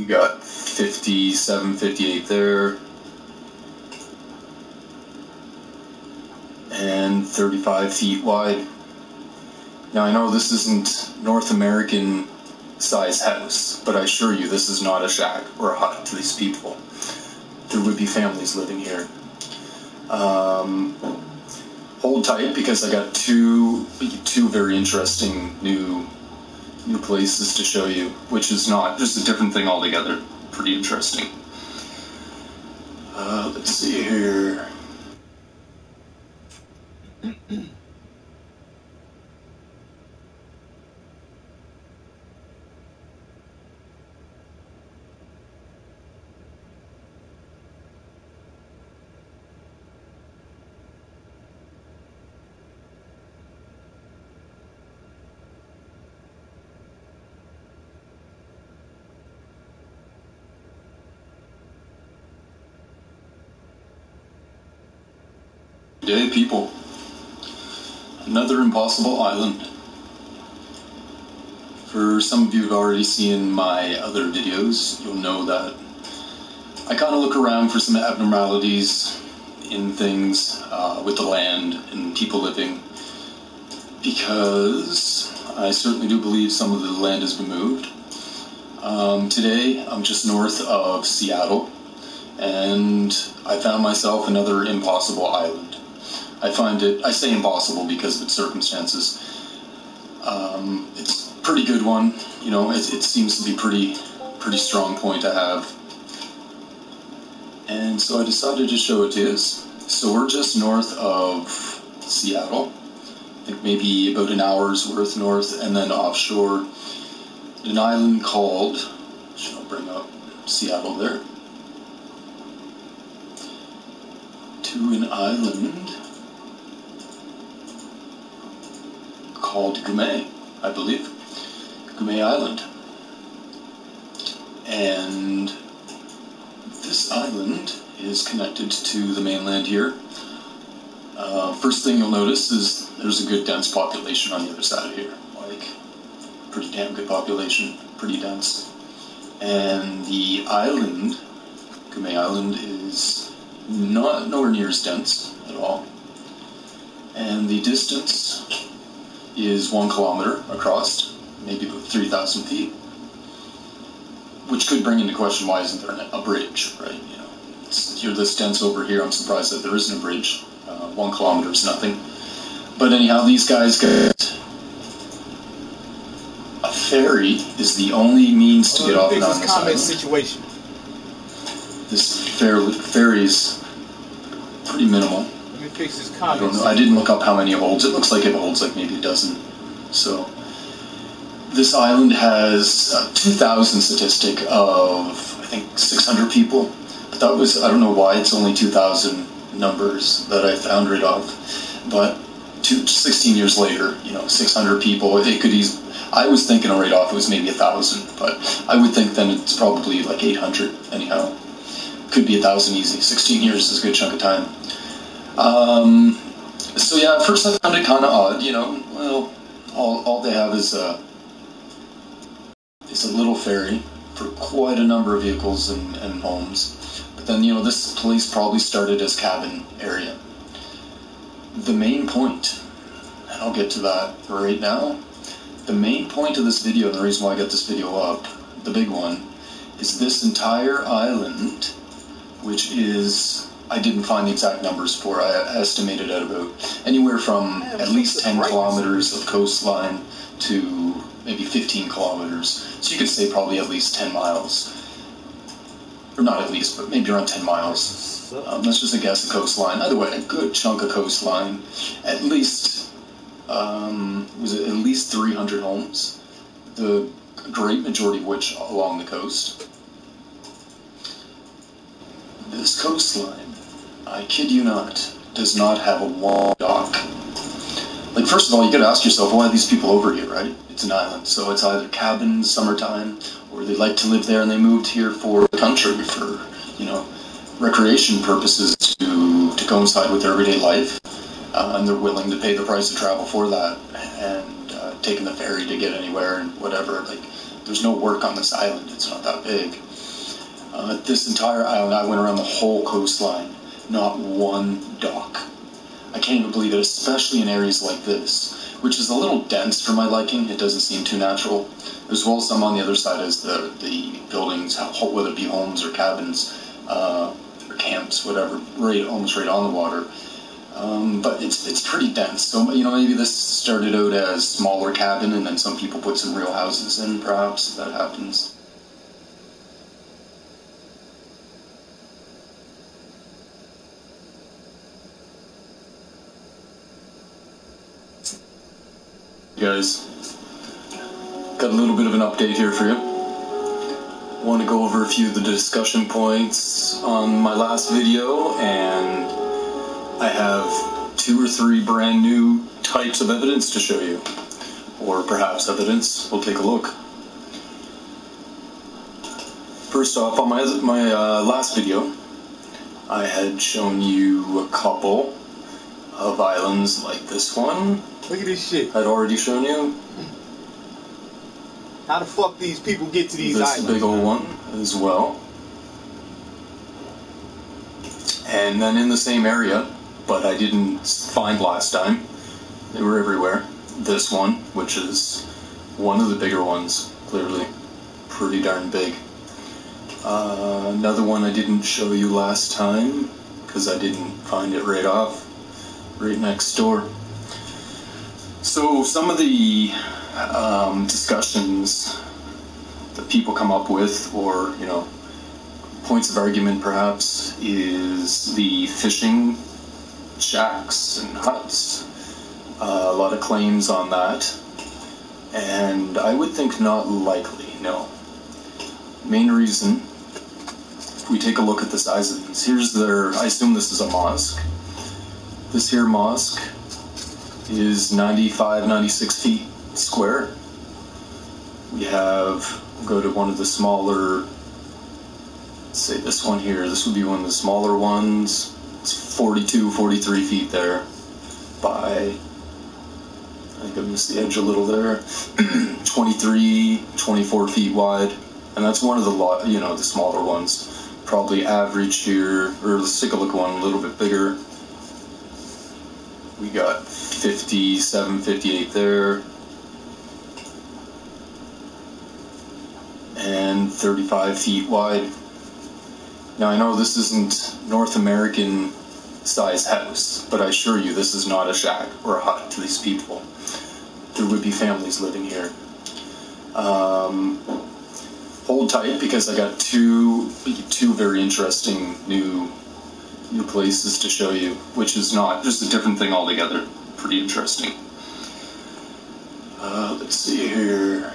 We got 57, 58 there. And 35 feet wide. Now I know this isn't North American size house, but I assure you this is not a shack or a hut to these people. There would be families living here. Hold tight because I got two very interesting new places to show you, which is not just a different thing altogether. Pretty interesting. Let's see here. Day, people. Another impossible island. For some of you who've already seen my other videos, you'll know that I kind of look around for some abnormalities in things with the land and people living, because I certainly do believe some of the land has been moved. Today, I'm just north of Seattle, and I found myself another impossible island. I say impossible because of its circumstances. It's a pretty good one, you know, it seems to be pretty strong point to have. And so I decided to show it to you. So we're just north of Seattle, I think maybe about an hour's worth north, and then offshore, an island called, should I bring up Seattle there, to an island called Gume, I believe. Gume Island. And this island is connected to the mainland here. First thing you'll notice is there's a good dense population on the other side of here. Like, pretty damn good population, pretty dense. And the island, Gume Island, is nowhere near as dense at all. And the distance is 1 kilometer across, maybe about 3,000 feet, which could bring into question why isn't there a bridge, right? You know, you're this dense over here. I'm surprised that there isn't a bridge. 1 kilometer is nothing. But anyhow, these guys got a ferry is the only means to get off and on this island. Situation. This ferry's pretty minimal. Let me fix this I comment. don't know. I didn't look up how many it holds. It looks like it holds like maybe a dozen. So this island has 2,000 statistic of, I think, 600 people. But that was, I don't know why it's only 2,000 numbers that I found right off. But 16 years later, you know, 600 people, it could easily, I was thinking right off it was maybe 1,000, but I would think then it's probably like 800 anyhow. Could be 1,000 easy. 16 years is a good chunk of time. So yeah, at first I found it kind of odd, you know. Well, all they have is a little ferry for quite a number of vehicles and homes. But then, you know, this place probably started as cabin area. The main point, and I'll get to that right now, the main point of this video, and the reason why I got this video up, the big one, is this entire island, which is, I didn't find the exact numbers for, I estimated at about anywhere from at least 10 kilometers of coastline to maybe 15 kilometers. So you could say probably at least 10 miles. Or not at least, but maybe around 10 miles. That's just a guess of coastline. Either way, a good chunk of coastline. At least, was it at least 300 homes? The great majority of which along the coast. This coastline, I kid you not, does not have a wall dock. Like, first of all, you gotta ask yourself, why are these people over here, right? It's an island, so it's either cabins, summertime, or they like to live there and they moved here for the country, for, you know, recreation purposes to coincide with their everyday life. And they're willing to pay the price of travel for that, and taking the ferry to get anywhere and whatever. Like, there's no work on this island, it's not that big. This entire island, I went around the whole coastline, not one dock. I can't even believe it, especially in areas like this, which is a little dense for my liking. It doesn't seem too natural. As well as some on the other side as the buildings, whether it be homes or cabins, or camps, whatever, almost right on the water. But it's pretty dense. So, maybe this started out as smaller cabin and then some people put some real houses in, perhaps. That happens. Guys, got a little bit of an update here for you. Want to go over a few of the discussion points on my last video, and I have 2 or 3 brand new types of evidence to show you, or perhaps evidence. We'll take a look. First off, on my last video, I had shown you a couple of islands like this one. Look at this shit. I'd already shown you. How the fuck these people get to these islands? This big old one as well. And then in the same area, but I didn't find last time, they were everywhere. This one, which is one of the bigger ones, clearly. Pretty darn big. Another one I didn't show you last time, because I didn't find it right next door. So some of the discussions that people come up with, or points of argument perhaps, is the fishing shacks and huts. A lot of claims on that, and I would think not likely, no. Main reason, if we take a look at the size of these, I assume this is a mosque. This here mosque is 95, 96 feet square. We go to one of the smaller, let's say this one here, this would be one of the smaller ones. It's 42, 43 feet there by, I think I missed the edge a little there, 23, 24 feet wide. And that's one of the smaller ones. Probably average here, or let's take a look at one a little bit bigger. We got 57, 58 there, and 35 feet wide. Now I know this isn't North American size house, but I assure you this is not a shack or a hut to these people. There would be families living here. Hold tight, because I got two very interesting new places to show you, which is not just a different thing altogether. Pretty interesting. Let's see here.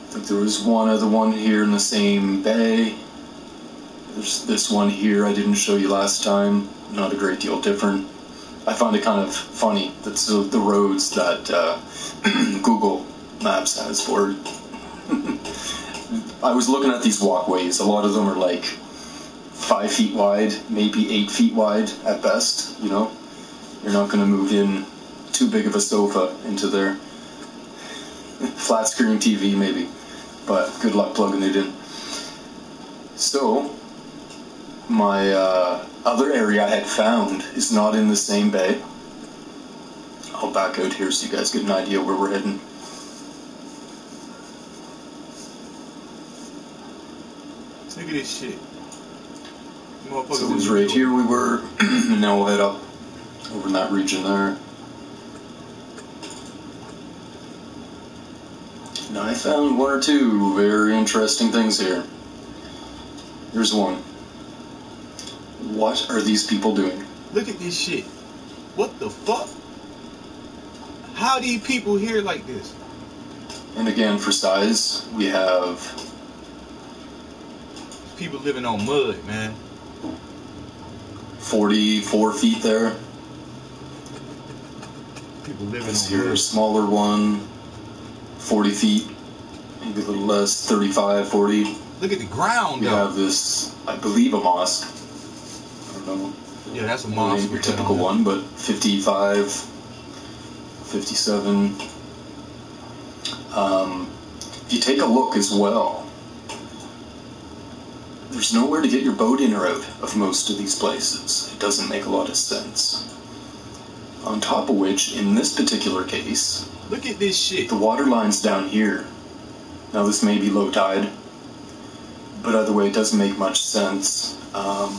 I think there was one other one here in the same bay. There's this one here I didn't show you last time. Not a great deal different. I found it kind of funny. That's the roads that Google Maps has for it. I was looking at these walkways. A lot of them are like 5 feet wide, maybe 8 feet wide at best. You're not going to move in too big of a sofa into there. Flat screen TV maybe, but good luck plugging it in. So my other area I had found is not in the same bay. I'll back out here so you guys get an idea where we're heading. Look at this shit. So it was right here we were, and now we'll head up over in that region there. Now I found 1 or 2 very interesting things here. Here's one. What are these people doing? Look at this shit. What the fuck? How these people here like this? And again, for size, we have people living on mud, man. 44 feet there. People living this on here, mud. Smaller one, 40 feet, maybe a little less, 35, 40. Look at the ground, We have this, I believe, a mosque. I don't know. Yeah, that's a mosque. Your typical one, but 55, 57. If you take a look as well there's nowhere to get your boat in or out of most of these places. It doesn't make a lot of sense. On top of which, in this particular case, look at this shit. The water line's down here. Now this may be low tide, but either way, it doesn't make much sense. Look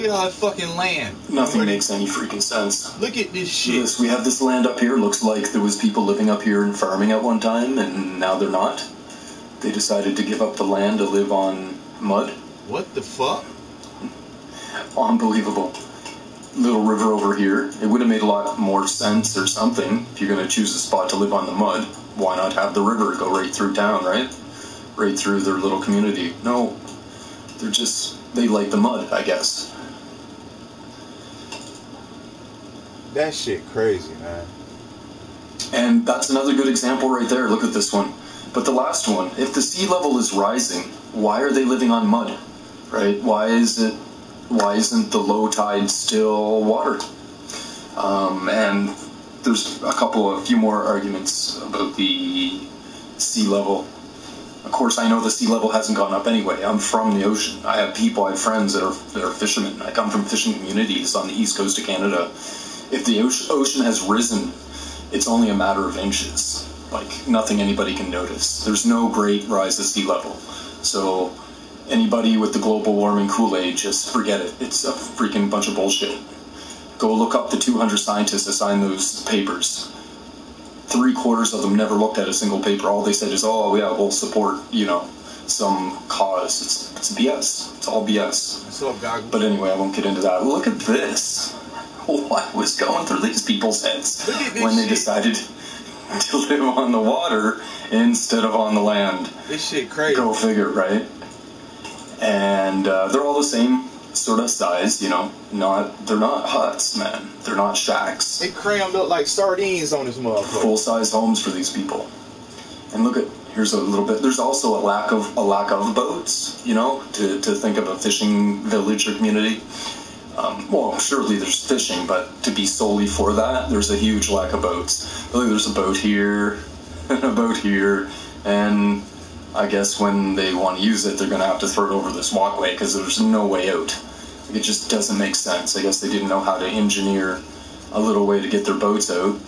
at all that fucking land. Nothing makes any freaking sense. Look at this shit. Yes, we have this land up here. Looks like there was people living up here and farming at one time, and now they're not. They decided to give up the land to live on mud. What the fuck? Unbelievable. Little river over here. It would have made a lot more sense or something if you're going to choose a spot to live on the mud. Why not have the river go right through town, right? Right through their little community. No, they like the mud, I guess. That shit crazy, man. And that's another good example right there. Look at this one. But the last one, if the sea level is rising, why are they living on mud, right? Why isn't the low tide still water? And there's a few more arguments about the sea level. Of course, I know the sea level hasn't gone up anyway. I'm from the ocean. I have friends that are fishermen. I come from fishing communities on the east coast of Canada. If the ocean has risen, it's only a matter of inches. Like, nothing anybody can notice. There's no great rise of sea level. So, anybody with the global warming Kool-Aid, just forget it. It's a freaking bunch of bullshit. Go look up the 200 scientists that signed those papers. 3/4 of them never looked at a single paper. All they said is, oh, yeah, we'll support, some cause. It's BS. It's all BS. What's up, Goggles? But anyway, I won't get into that. Look at this. What was going through these people's heads when they decided to live on the water instead of on the land? This shit crazy. Go figure, right? And they're all the same sort of size, they're not huts, man. They're not shacks. They crammed up like sardines on this motherfucker. Full-size homes for these people. And look at, here's a little bit, there's also a lack of boats, to think of a fishing village or community. Well, surely there's fishing, but to be solely for that, there's a huge lack of boats. Look, there's a boat here, and a boat here, and I guess when they want to use it, they're going to have to throw it over this walkway, because there's no way out. It just doesn't make sense. I guess they didn't know how to engineer a little way to get their boats out.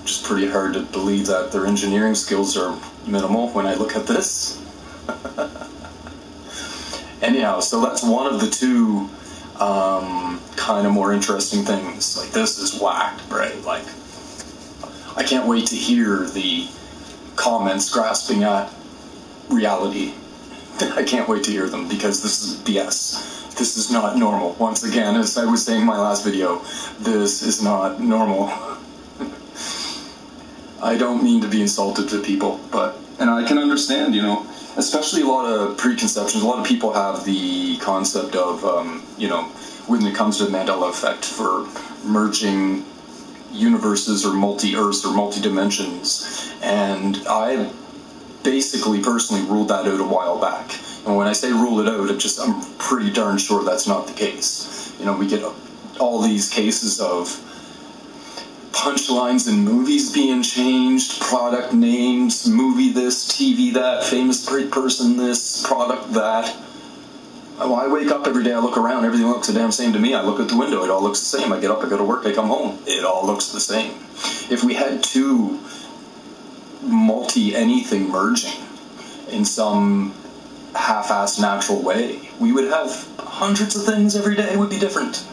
Which is pretty hard to believe that their engineering skills are minimal when I look at this. Anyhow, so that's one of the two kind of more interesting things. Like, this is whacked, right? Like, I can't wait to hear the comments grasping at reality. I can't wait to hear them, because this is BS. This is not normal. Once again, as I was saying in my last video, this is not normal. I don't mean to be insulted to people, and I can understand, especially a lot of preconceptions. A lot of people have the concept of, when it comes to the Mandela effect for merging universes or multi-Earths or multi-dimensions, and I basically personally ruled that out a while back. And when I say rule it out, I'm pretty darn sure that's not the case. We get all these cases of punchlines in movies being changed, product names, movie this, TV that, famous person this, product that. Well, I wake up every day, I look around, everything looks the damn same to me. I look out the window, it all looks the same. I get up, I go to work, I come home, it all looks the same. If we had two multi-anything merging in some half-assed natural way, we would have hundreds of things every day would be different.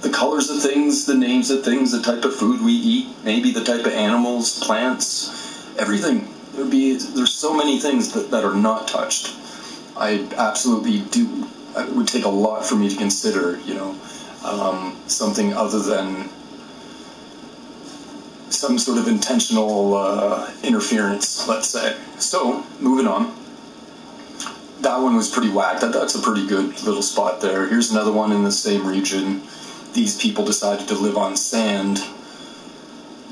The colors of things, the names of things, the type of food we eat, maybe the type of animals, plants, everything. There's so many things that are not touched. I absolutely do. It would take a lot for me to consider, something other than some sort of intentional interference, let's say. So, moving on. That one was pretty whack. That's a pretty good little spot there. Here's another one in the same region. These people decided to live on sand,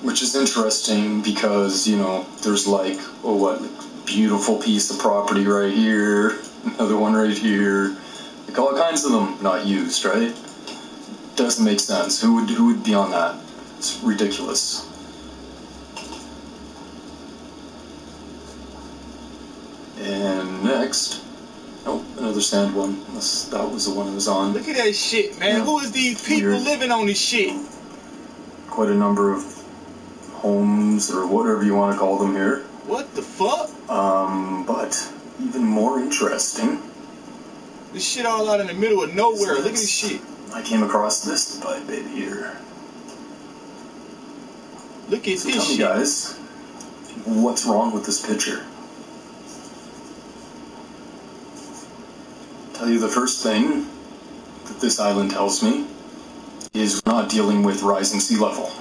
which is interesting because, there's like, beautiful piece of property right here, another one right here, like all kinds of them not used, right? Doesn't make sense. Who would be on that? It's ridiculous. And next, another sand one. That was the one I was on. Look at that shit, man. Yeah. Who is these people Weird. living on this shit? Quite a number of homes, or whatever you want to call them here. What the fuck? But even more interesting. This shit all out in the middle of nowhere. Look at this shit. I came across this by bit here. Look at So this tell me, shit. guys, what's wrong with this picture? Tell you the first thing that this island tells me is we're not dealing with rising sea level.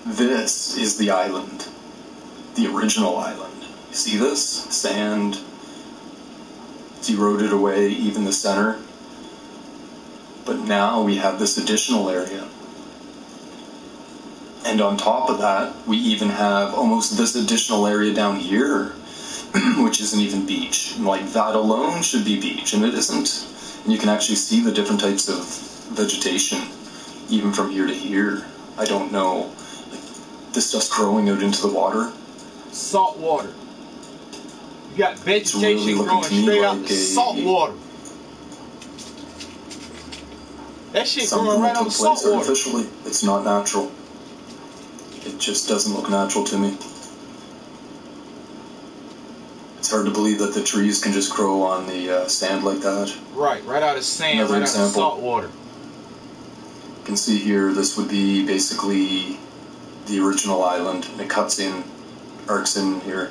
This is the island, the original island. You see this? Sand. It's eroded away, even the center. But now we have this additional area. And on top of that, we even have almost this additional area down here, which isn't even beach. And like that alone should be beach, and it isn't. And you can actually see the different types of vegetation, even from here to here. I don't know. Like, this stuff's growing out into the water. Salt water. You got vegetation really growing straight out the salt water. That shit growing right on the salt water. Artificially, it's not natural. It just doesn't look natural to me. It's hard to believe that the trees can just grow on the sand like that. Right out of sand, Another right example. out of salt water. You can see here, this would be basically the original island, and it cuts in, arcs in here.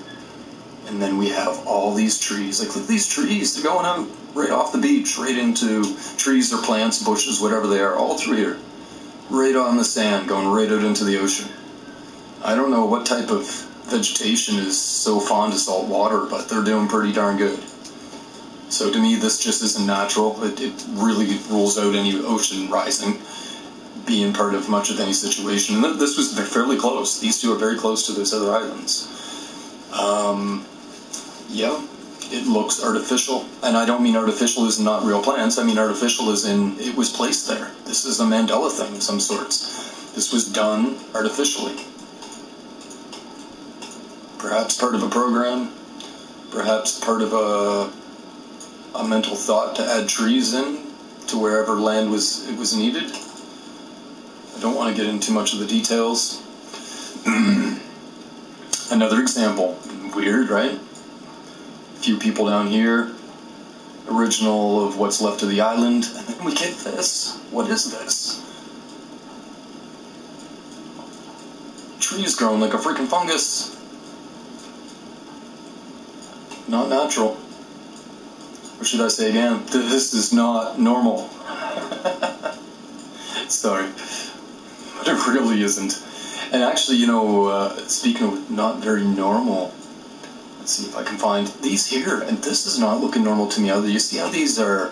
And then we have all these trees. Like, look at these trees. They're going out right off the beach, right into trees or plants, bushes, whatever they are, all through here. Right on the sand, going right out into the ocean. I don't know what type of vegetation is so fond of salt water, but they're doing pretty darn good. So to me, this just isn't natural. It really rules out any ocean rising being part of much of any situation. And this was fairly close. These two are very close to those other islands. Yeah, it looks artificial. And I don't mean artificial as in not real plants. I mean artificial as in it was placed there. This is a Mandela thing of some sorts. This was done artificially. Perhaps part of a program. Perhaps part of a mental thought to add trees in to wherever land was needed. I don't want to get into too much of the details. Another example. Weird, right? A few people down here. Original of what's left of the island. And then we get this. What is this? Trees growing like a freaking fungus. Not natural. Or should I say again, this is not normal. Sorry. But it really isn't. And actually, speaking of not very normal, let's see if I can find these here. And this is not looking normal to me either. You see how these are,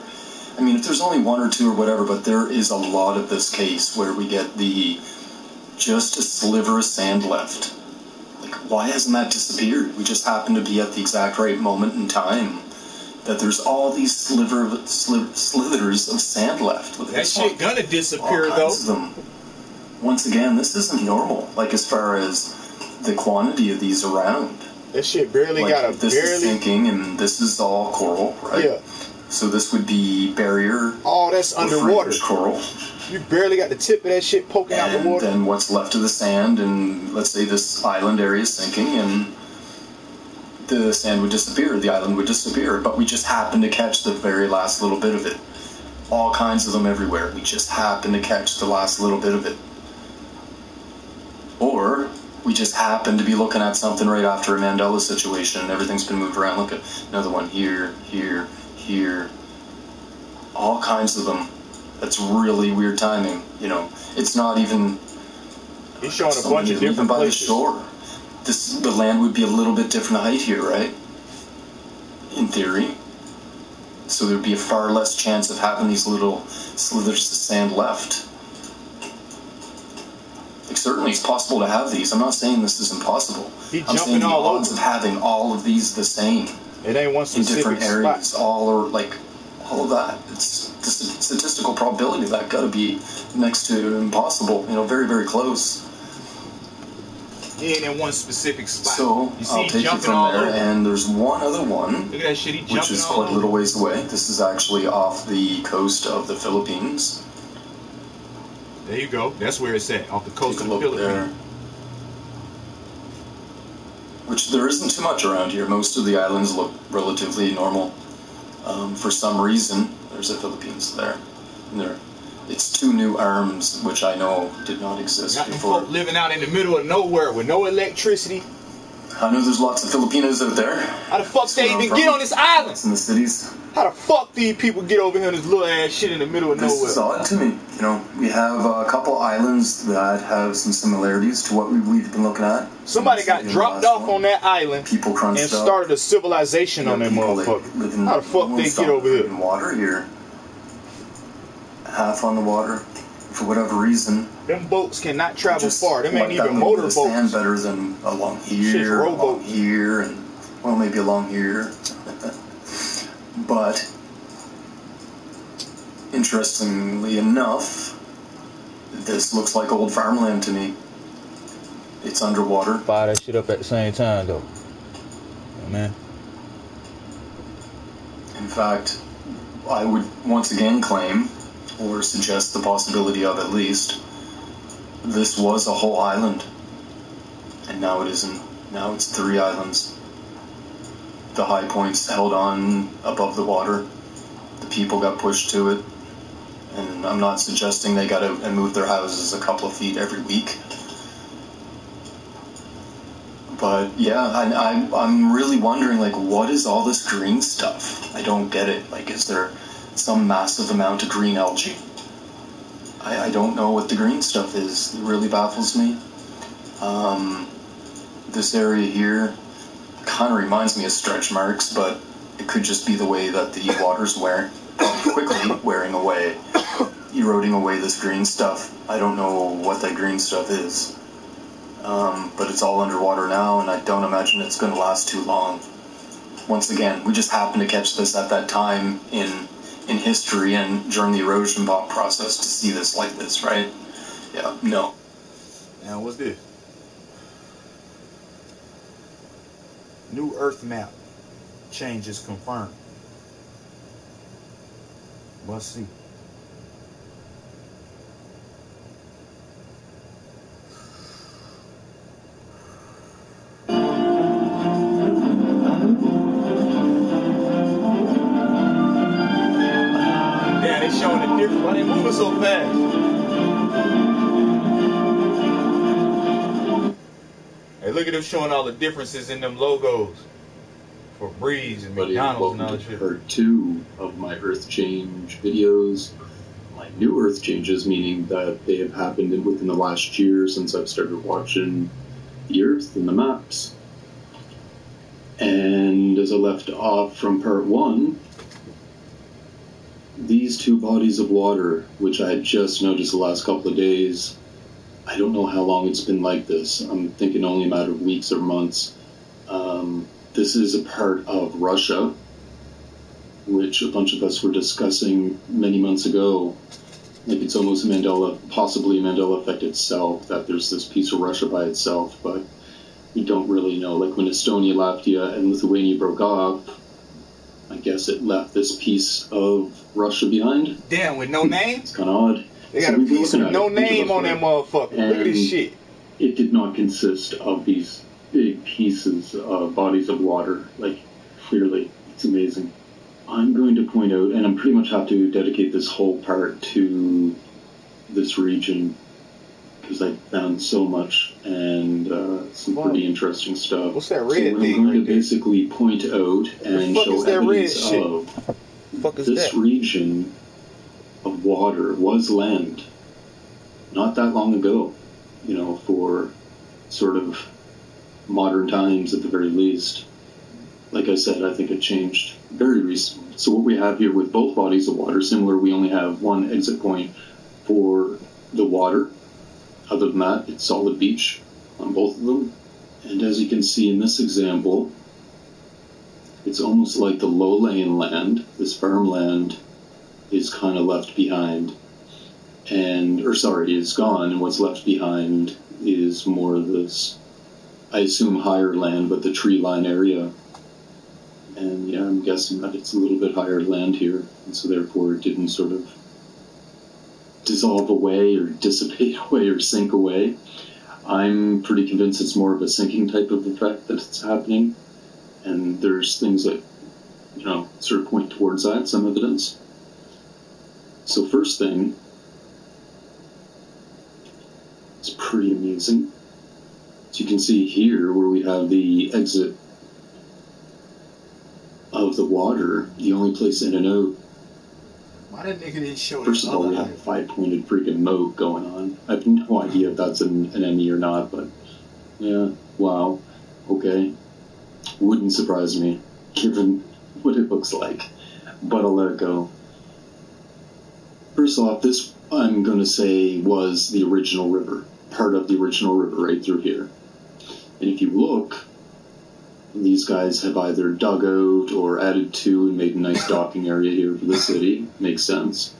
I mean, if there's only one or two or whatever, but there is a lot of this case where we get just a sliver of sand left. Like, why hasn't that disappeared? We just happen to be at the exact right moment in time that there's all these slithers of sand left. Look at that shit gonna disappear, though. Of them. Once again, this isn't normal. Like, as far as the quantity of these around. That shit barely got a this is sinking, and this is all coral, right? Yeah. So this would be barrier. Oh, that's underwater. Coral. You barely got the tip of that shit poking out the water. And then what's left of the sand, and let's say this island area is sinking, and the sand would disappear, the island would disappear, but we just happen to catch the very last little bit of it. All kinds of them everywhere. We just happen to catch the last little bit of it. Or we just happen to be looking at something right after a Mandela situation and everything's been moved around. Look at another one here, here, here. All kinds of them. That's really weird timing. It's not even. He's showing a bunch of different by places. The shore. The land would be a little bit different height here, right? In theory. So there'd be a far less chance of having these little slithers of sand left. Like, certainly it's possible to have these. I'm not saying this is impossible. I'm saying the odds of having all of these the same. It ain't one in different areas, spot. all of that. It's the statistical probability of that got to be next to impossible. Very, very close. He ain't in one specific spot. So you see I'll take you from there, and there's one other one, look at that shit, he which is quite a little ways away. This is actually off the coast of the Philippines. There you go. That's where it's at, off the coast of the Philippines. There. Which there isn't too much around here. Most of the islands look relatively normal. For some reason, there's a Philippines there. It's two new arms, which I know did not exist before. Folk living out in the middle of nowhere with no electricity. I know there's lots of Filipinos out there. How the fuck they even get on this island? It's in the cities. How the fuck these people get over here on this little ass shit in the middle of nowhere? This is odd to me. You know, we have a couple islands that have some similarities to what we've been looking at. Somebody got dropped off on that island people and started a civilization on that motherfucker. How the fuck they get over here? Water here. Half on the water. For whatever reason. Them boats cannot travel far. Them ain't even motor boats. Sand better than along here, along here, and well, maybe along here. But interestingly enough, this looks like old farmland to me. It's underwater. Fire that shit up at the same time, though. Oh, man. In fact, I would once again claim, or suggest the possibility of at least, this was a whole island. And now it isn't. Now it's 3 islands. The high points held on above the water. The people got pushed to it. And I'm not suggesting they got out and moved their houses a couple of feet every week. But yeah, I'm really wondering, like, what is all this green stuff? I don't get it. Like, is there some massive amount of green algae? I don't know what the green stuff is. It really baffles me. This area here kind of reminds me of stretch marks, but it could just be the way that the water's quickly wearing away, eroding away this green stuff. I don't know what that green stuff is. But it's all underwater now, and I don't imagine it's going to last too long. Once again, we just happened to catch this at that time in history and during the erosion process to see this like this, right? Yeah, no. Now, what's this? New Earth map. Changes confirmed. Let's see. Showing the difference. Why they moving so fast? Hey, look at them showing all the differences in them logos for Breeze and McDonald's and all that shit. Part 2 of my Earth change videos. My new Earth changes, meaning that they have happened within the last year since I've started watching the Earth and the maps. And as I left off from part 1, these 2 bodies of water, which I had just noticed the last couple of days, I don't know how long it's been like this. I'm thinking only a matter of weeks or months. This is a part of Russia, which a bunch of us were discussing many months ago. Like, it's almost possibly a Mandela effect itself, that there's this piece of Russia by itself, but we don't really know. Like when Estonia, Latvia, and Lithuania broke off, I guess it left this piece of Russia behind. Damn, with no name? It's kind of odd. They got a piece with no name on that motherfucker. Look at this shit. It did not consist of these big pieces of bodies of water. Like, clearly. It's amazing. I'm going to point out, and I pretty much have to dedicate this whole part to this region, because I found so much and some pretty interesting stuff. What's that red thing? I'm going to basically point out and show evidence of this region of water was land not that long ago, you know, for sort of modern times at the very least. Like I said, I think it changed very recently. So what we have here with both bodies of water, similar, we only have one exit point for the water. Other than that, it's solid beach on both of them. And as you can see in this example, it's almost like the low-lying land, this farmland, is kind of left behind. Is gone, and what's left behind is more of this I assume higher land, but the tree line area. And yeah, I'm guessing that it's a little bit higher land here, and so therefore it didn't sort of dissolve away or dissipate away or sink away. I'm pretty convinced it's more of a sinking type of effect that it's happening, and there's things that, you know, sort of point towards that, some evidence. So first thing, it's pretty amusing. So you can see here where we have the exit of the water, the only place in and out. Why that nigga didn't show? First of all, we have a 5-pointed freaking moat going on. I have no idea if that's an ME or not, but yeah, wow, okay. Wouldn't surprise me, given what it looks like, but I'll let it go. First off, this, I'm going to say, was the original river, part of the original river right through here. And if you look, these guys have either dug out or added to and made a nice docking area here for the city. Makes sense.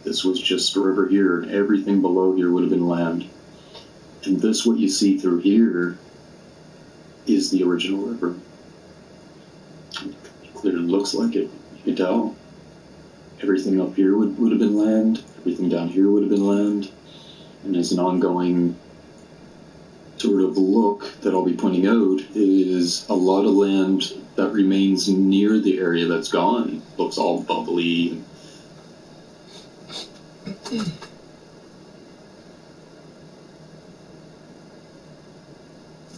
This was just a river here, and everything below here would have been land. And this, what you see through here, is the original river. It clearly looks like it. You can tell. Everything up here would have been land. Everything down here would have been land. And as an ongoing sort of look that I'll be pointing out is a lot of land that remains near the area that's gone. Looks all bubbly.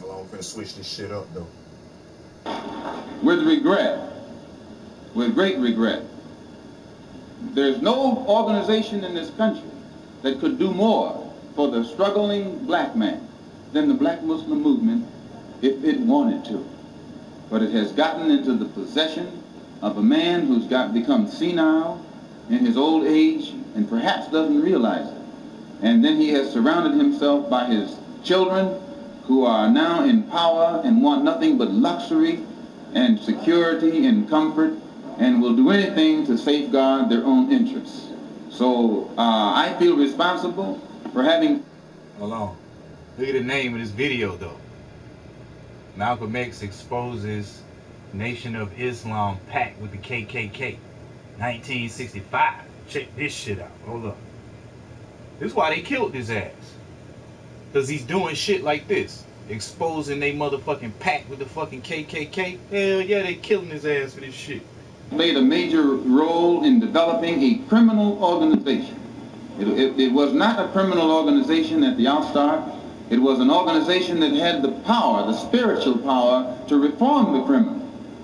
Well, I'm gonna switch this shit up though. With regret, with great regret, there's no organization in this country that could do more for the struggling black man than the Black Muslim movement if it wanted to. But it has gotten into the possession of a man who's become senile in his old age and perhaps doesn't realize it. And then he has surrounded himself by his children who are now in power and want nothing but luxury and security and comfort and will do anything to safeguard their own interests. So I feel responsible for having... Hold on. Look at the name of this video, though. Malcolm X exposes Nation of Islam pact with the KKK. 1965. Check this shit out. Hold up. This is why they killed his ass. Because he's doing shit like this. Exposing they motherfucking pact with the fucking KKK. Hell yeah, they killing his ass for this shit. Played a major role in developing a criminal organization. It was not a criminal organization at the outstart. It was an organization that had the power, the spiritual power, to reform the criminal.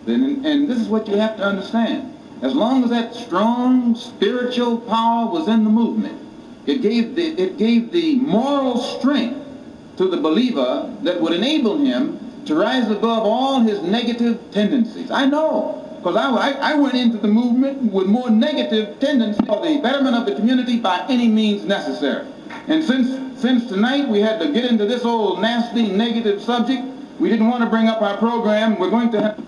And this is what you have to understand. As long as that strong spiritual power was in the movement, it gave the moral strength to the believer that would enable him to rise above all his negative tendencies. I know, because I went into the movement with more negative tendencies for the betterment of the community by any means necessary. And since tonight we had to get into this old nasty negative subject, we didn't want to bring up our program. We're going to have...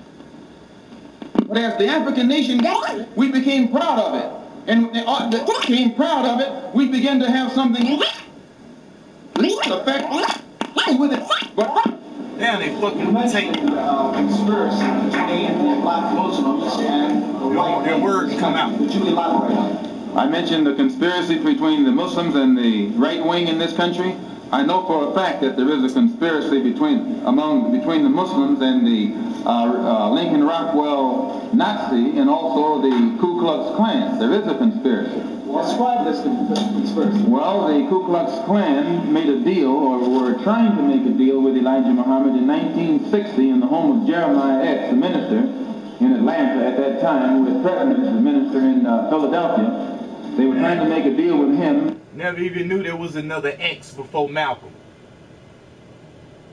But as the African nation got it, we became proud of it. And became proud of it, we began to have something effect with it. But damn, they fucking take conspiracy between the black Muslims and the white. Their words come out. Would you elaborate on that? I mentioned the conspiracy between the Muslims and the right wing in this country. I know for a fact that there is a conspiracy between the Muslims and the Lincoln Rockwell Nazi and also the Ku Klux Klan. There is a conspiracy. Describe this conspiracy. Well, the Ku Klux Klan made a deal, or were trying to make a deal with Elijah Muhammad in 1960 in the home of Jeremiah X, the minister in Atlanta at that time, who was president, the minister in Philadelphia. They were trying to make a deal with him. Never even knew there was another X before Malcolm.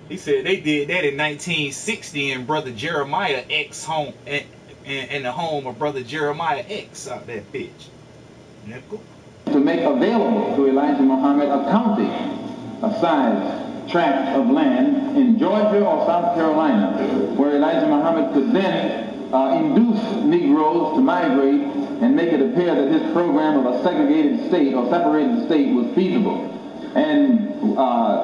He said they did that in 1960 in Brother Jeremiah X home in the home of Brother Jeremiah X out that bitch. Nickel. To make available to Elijah Muhammad a county, a size tract of land in Georgia or South Carolina, where Elijah Muhammad could then induce Negroes to migrate and make it appear that his program of a segregated state or separated state was feasible. And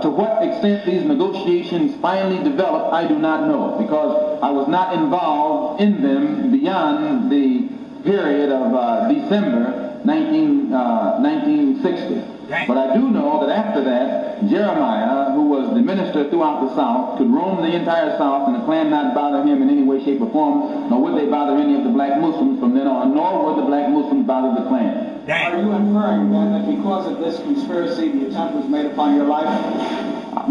to what extent these negotiations finally developed, I do not know, because I was not involved in them beyond the period of December 1960. But I do know that after that, Jeremiah, who was the minister throughout the South, could roam the entire South and the Klan not bother him in any way, shape, or form, nor would they bother any of the black Muslims from then on, nor would the black Muslims bother the Klan. Are you inferring then that because of this conspiracy, the attempt was made upon your life?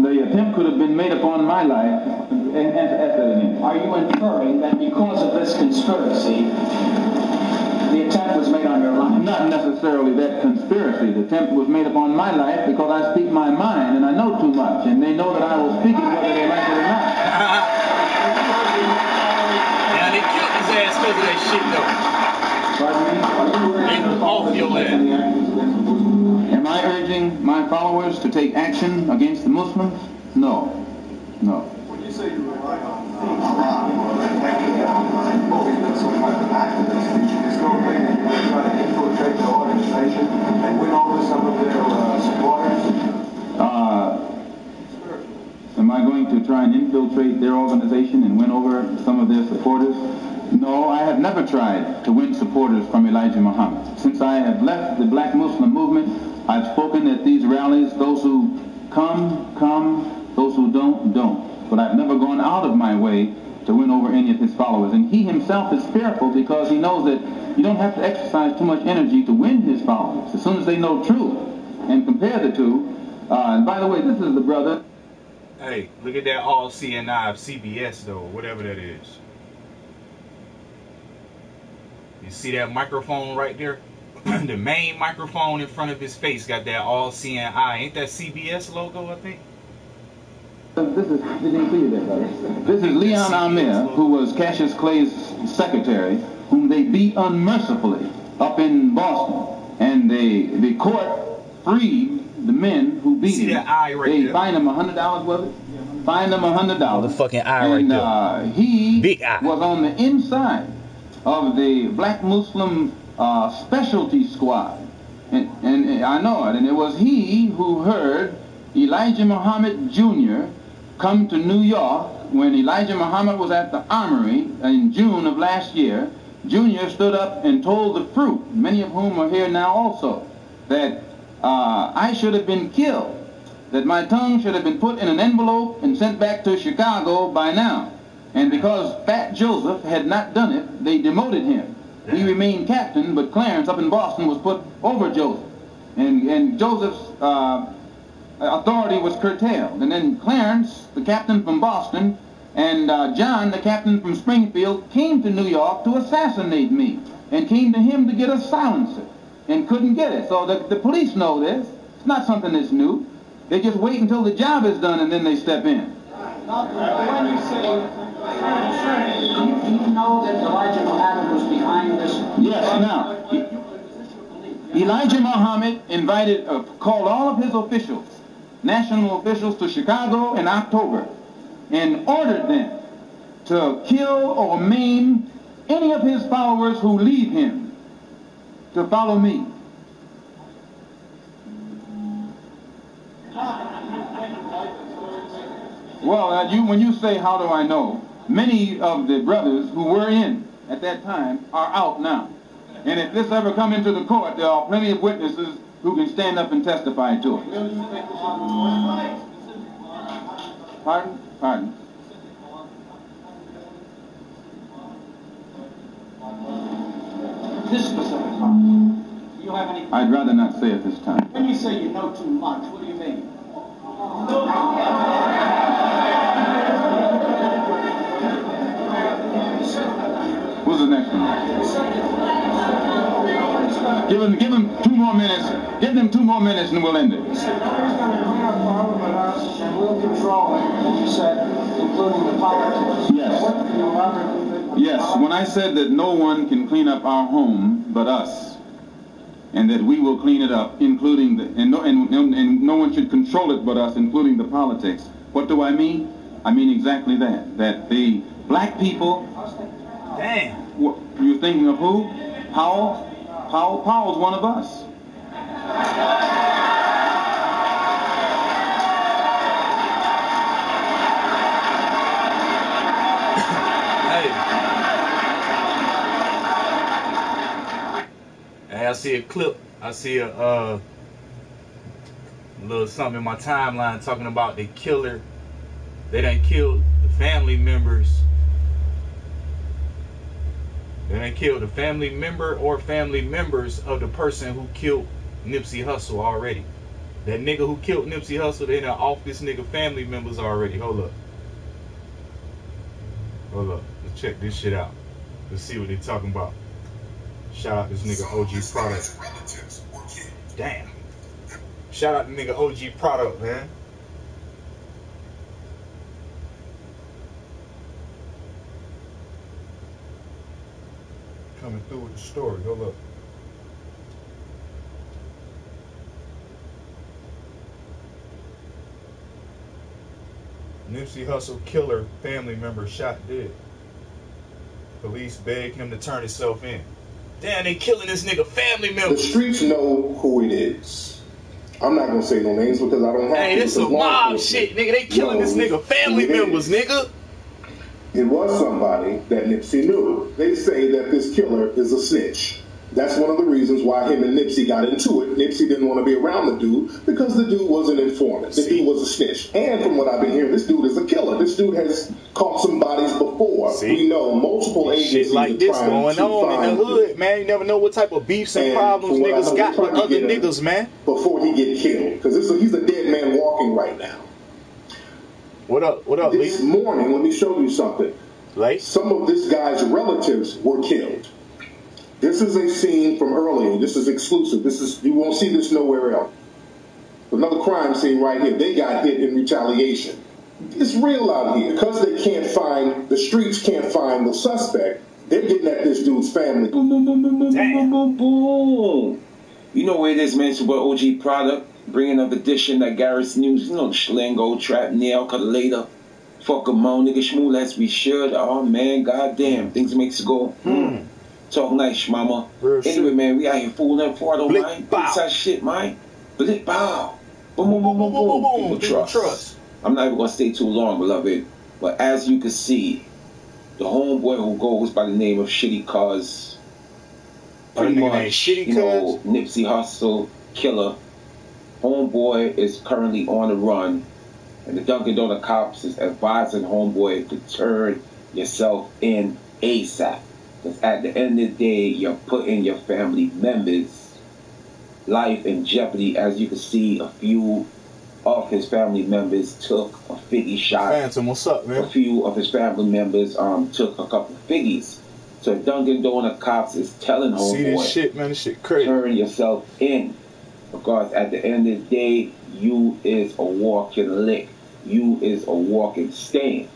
The attempt could have been made upon my life. Answer that again. Are you inferring that because of this conspiracy, the attempt was made on your life? Not necessarily that conspiracy. The attempt was made upon my life because I speak my mind and I know too much, and they know that I will speak it whether they like it or not. Now they killed his ass because of that shit though. Am I urging my followers to take action against the Muslims? No. No. When you say you rely on Iran or always been some kind of activist, there's no way that you're going to try to infiltrate the organization and win over some of their supporters? Am I going to try and infiltrate their organization and win over some of their supporters? No, I have never tried to win supporters from Elijah Muhammad. Since I have left the black Muslim movement, I've spoken at these rallies. Those who come, come. Those who don't, don't. But I've never gone out of my way to win over any of his followers. And he himself is fearful because he knows that you don't have to exercise too much energy to win his followers. As soon as they know truth and compare the two. And by the way, this is the brother. Hey, look at that all CNI of CBS though, whatever that is. You see that microphone right there? The main microphone in front of his face got that all CNI. Ain't that CBS logo, I think? This is Leon Amir, who was Cassius Clay's secretary, whom they beat unmercifully up in Boston. And the court freed the men who beat him. See that eye right they there? fined him $100, was it? Fined him $100. The fucking eye right there. He Big eye. was on the inside of the black Muslim specialty squad. And I know it. And it was he who heard Elijah Muhammad Jr. come to New York when Elijah Muhammad was at the Armory in June of last year. Jr. stood up and told the fruit, many of whom are here now also, that I should have been killed, that my tongue should have been put in an envelope and sent back to Chicago by now. And because Fat Joseph had not done it, they demoted him. He remained captain, but Clarence up in Boston was put over Joseph. And Joseph's authority was curtailed. And then Clarence, the captain from Boston, and John, the captain from Springfield, came to New York to assassinate me, and came to him to get a silencer, and couldn't get it. So the police know this. It's not something that's new. They just wait until the job is done, and then they step in. When you say, do you know that Elijah Muhammad was behind this? Yes, now, Elijah Muhammad invited, called all of his officials, national officials, to Chicago in October, and ordered them to kill or maim any of his followers who leave him to follow me. Well, when you say, how do I know? Many of the brothers who were in at that time are out now. And if this ever come into the court, there are plenty of witnesses who can stand up and testify to it. Pardon? Pardon? This specific time. Do you have any? I'd rather not say at this time. When you say you know too much, what do you mean? Who's the next one? Give him 2 more minutes. Give them 2 more minutes and we'll end it. He said, nobody's going to clean up our with us and we'll control it. And you said, including the politics. Yes. What can you elaborate? Yes, when I said that no one can clean up our home but us, and that we will clean it up, including and no one should control it but us, including the politics. What do I mean? I mean exactly that. That the black people. Damn. You're thinking of who? Powell? Powell's one of us. Hey, I see a clip. I see a little something in my timeline talking about the killer. They done killed the family members. They done killed the family member or family members of the person who killed Nipsey Hussle already. That nigga who killed Nipsey Hussle, they done off this nigga family members already. Hold up. Let's check this shit out. Let's see what they talking about. Shout out this nigga OG Product. Damn. Shout out the nigga OG Product, man. Coming through with the story. Hold up. Nipsey Hussle killer family member shot dead. Police begged him to turn himself in. Damn, they killing this nigga family member. The streets know who it is. I'm not gonna say no names because I don't have to. Hey, this some mob shit, nigga. They killing this nigga family members, nigga. It was somebody that Nipsey knew. They say that this killer is a snitch. That's one of the reasons why him and Nipsey got into it. Nipsey didn't want to be around the dude because the dude was an informant. The dude was a snitch. And from what I've been hearing, this dude is a killer. This dude has caught some bodies before. We know multiple agencies shit like this going on in the hood, man. You never know what type of beefs and problems niggas got with other niggas, man. Before he get killed. Because he's a dead man walking right now. What up, This morning, let me show you something. Some of this guy's relatives were killed. This is a scene from earlier. This is exclusive. You won't see this nowhere else. Another crime scene right here. They got hit in retaliation. It's real out here. Because the streets can't find the suspect, they're getting at this dude's family. Boom, boom, boom, boom, boom, boom, boom, boom. You know where it is, man. It's about OG Product. Bringing up edition that Garrett's News. You know the schlingo, trap, nail, cut later. Fuck 'em on, nigga, shmoo, let's be sure. Oh, man, goddamn. Things makes it go, Talk nice, mama. Anyway, man, we out here fooling up for it, don't mind. Big side shit, man. Blip, bow. Boom, boom, boom, boom, boom. People trust. I'm not even going to stay too long, beloved. But as you can see, the homeboy who goes by the name of Shitty Cuz, pretty much, you know, Nipsey Hussle, killer. Homeboy is currently on the run. And the Dunkin' Donut cops is advising homeboy to turn yourself in ASAP. Because at the end of the day, you're putting your family members' life in jeopardy. As you can see, a few of his family members took a figgy shot. Phantom, what's up, man? A few of his family members took a couple of figgies. So Dunkin' Donut cops is telling homeboy, see this shit, man, this shit crazy. Turn yourself in. Because at the end of the day, you is a walking lick. You is a walking stain.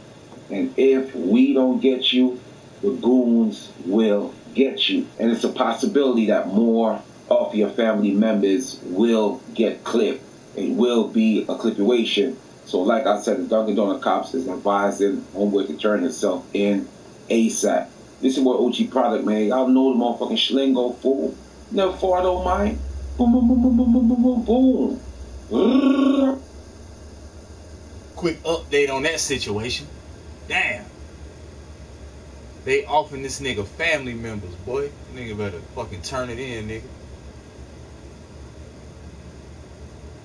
And if we don't get you, the goons will get you. And it's a possibility that more of your family members will get clipped. It will be a clippuation. So like I said, the Dunkin' Donut cops is advising homeboy to turn himself in ASAP. This is what OG Product, man. Y'all know the motherfucking schlingo, fool. Never far, don't mind. Boom, boom, boom, boom, boom, boom, boom, boom, boom. Quick update on that situation. Damn. They offering this nigga family members, boy. Nigga better fucking turn it in, nigga.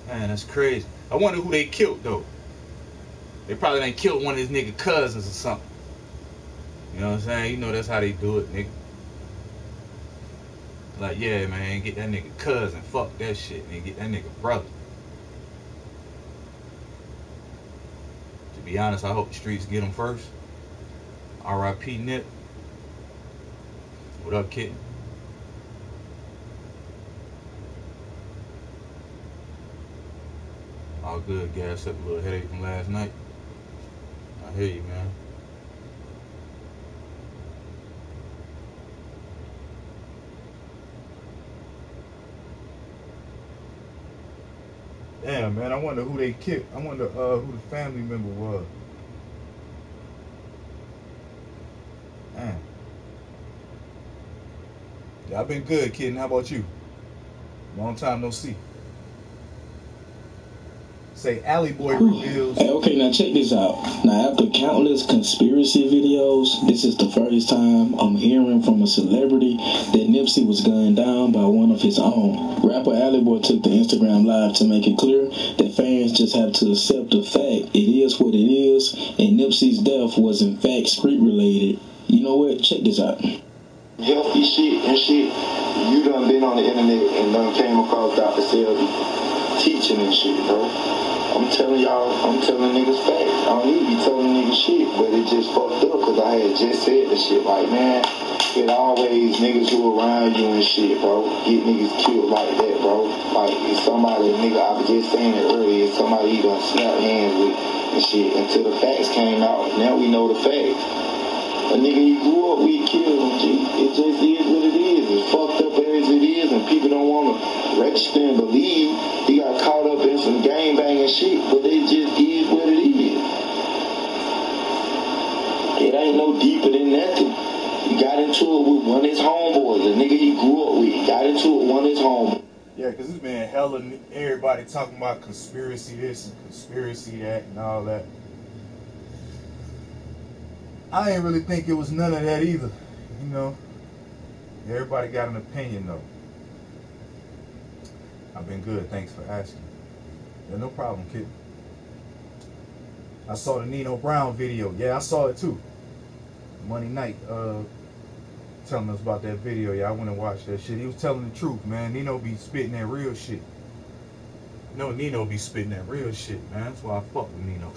Man, that's crazy. I wonder who they killed, though. They probably done killed one of his nigga cousins or something. You know what I'm saying? You know that's how they do it, nigga. Like, yeah, man, get that nigga cousin. Fuck that shit, man. Get that nigga brother. To be honest, I hope the streets get him first. R.I.P. Nip. What up, kid? All good, gas up a little headache from last night. I hear you, man. Damn, man, I wonder who they killed. I wonder who the family member was. Man. Yeah, I've been good, kid. How about you? Long time no see. Say Alley Boy reveals. Hey, okay, now check this out. Now, after countless conspiracy videos, this is the first time I'm hearing from a celebrity that Nipsey was gunned down by one of his own. Rapper Alley Boy took the Instagram live to make it clear that fans just have to accept the fact it is what it is, and Nipsey's death was in fact street related. You know what? Check this out. Healthy shit and shit. You done been on the internet and done came across Dr. Selby teaching and shit, bro. I'm telling niggas facts. I don't need to be telling niggas shit, but it just fucked up because I had just said the shit. Like, man, it always niggas who around you and shit, bro. Get niggas killed like that, bro. Like, it's somebody, nigga, I was just saying it earlier, it's somebody you done snap hands with and shit until the facts came out. Now we know the facts. A nigga he grew up with killed him, G. It just is what it is. It's fucked up as it is, and people don't want to register and believe he got caught up in some gang banging shit, but it just is what it is. It ain't no deeper than nothing. He got into it with one of his homeboys, the nigga he grew up with. He got into it with one of his homeboys. Yeah, because it's been hella everybody talking about conspiracy this and conspiracy that and all that. I ain't really think it was none of that either. You know, everybody got an opinion though. I've been good, thanks for asking. Yeah, no problem, kid. I saw the Nino Brown video. Yeah, I saw it too. Monday night, telling us about that video. Yeah, I went and watched that shit. He was telling the truth, man. Nino be spitting that real shit. No, Nino be spitting that real shit, man. That's why I fuck with Nino.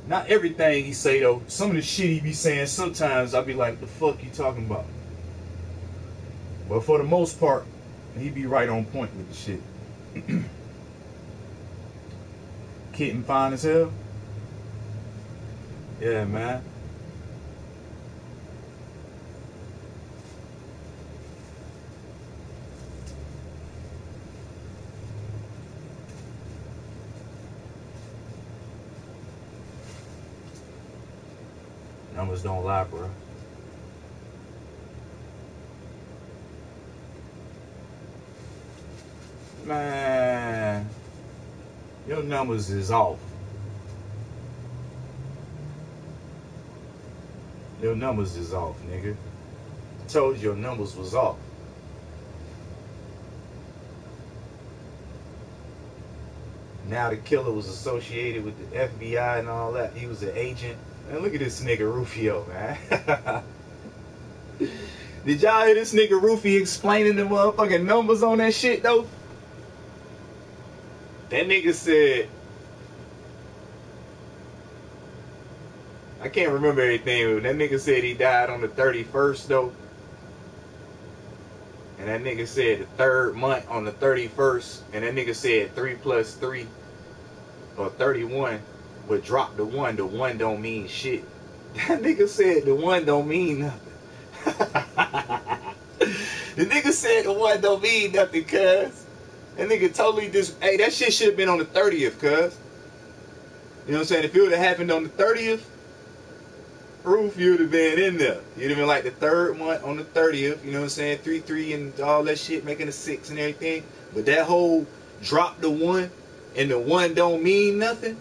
Not everything he say though. Some of the shit he be saying, sometimes I be like, the fuck you talking about? But for the most part, he be right on point with the shit. Kitten fine as hell. Yeah, man. Numbers don't lie, bro. Man, your numbers is off. Your numbers is off, nigga. I told you your numbers was off. Now the killer was associated with the FBI and all that. He was an agent. Man, look at this nigga Rufio, man. Did y'all hear this nigga Rufio explaining the motherfucking numbers on that shit, though? That nigga said, I can't remember everything, but that nigga said he died on the 31st, though. And that nigga said the third month on the 31st. And that nigga said 3 plus 3 or 31 would drop the 1. The 1 don't mean shit. That nigga said the 1 don't mean nothing. The nigga said the 1 don't mean nothing, cuz. That nigga totally hey, that shit should have been on the 30th, cuz. You know what I'm saying? If it would have happened on the 30th, proof you would have been in there. You'd have been like the third month on the 30th, you know what I'm saying? 3-3 and all that shit, making a 6 and everything. But that whole drop the 1 and the 1 don't mean nothing.